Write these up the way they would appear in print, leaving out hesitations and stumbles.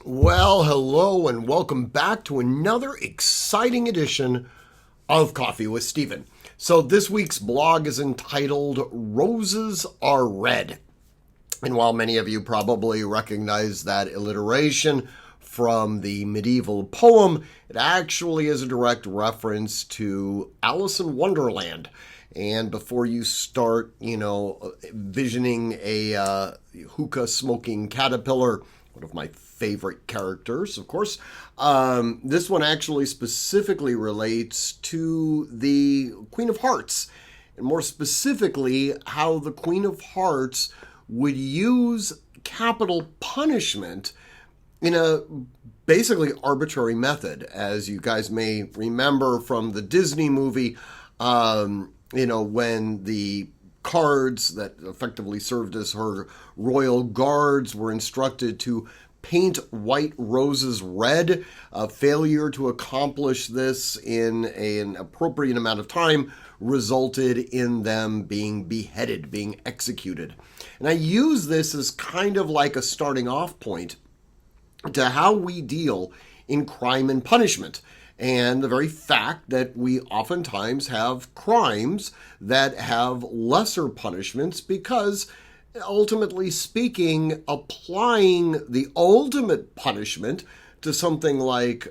Well, hello and welcome back to another exciting edition of Coffee with Stephen. So this week's blog is entitled Roses Are Red. And while many of you probably recognize that alliteration from the medieval poem, it actually is a direct reference to Alice in Wonderland. And before you start, visioning a hookah-smoking caterpillar, one of my favorite characters, of course, this one actually specifically relates to the Queen of Hearts. And more specifically, how the Queen of Hearts would use capital punishment in a basically arbitrary method. As you guys may remember from the Disney movie, when the cards that effectively served as her royal guards were instructed to paint white roses red. A failure to accomplish this in an appropriate amount of time resulted in them being beheaded, being executed. And I use this as kind of like a starting off point to how we deal in crime and punishment. And the very fact that we oftentimes have crimes that have lesser punishments because, ultimately speaking, applying the ultimate punishment to something like,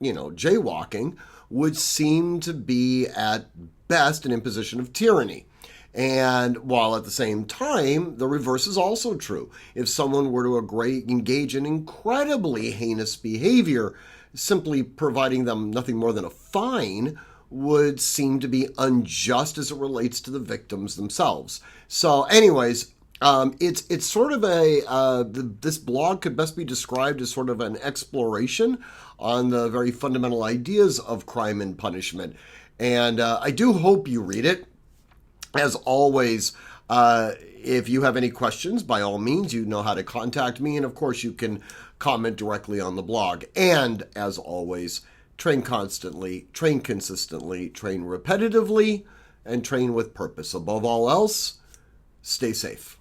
jaywalking would seem to be at best an imposition of tyranny. And while at the same time, the reverse is also true. If someone were to engage in incredibly heinous behavior, simply providing them nothing more than a fine would seem to be unjust as it relates to the victims themselves. So anyways, it's sort of this blog could best be described as sort of an exploration on the very fundamental ideas of crime and punishment. And I do hope you read it. As always, if you have any questions, by all means, you know how to contact me. And of course, you can comment directly on the blog. And as always, train constantly, train consistently, train repetitively, and train with purpose. Above all else, stay safe.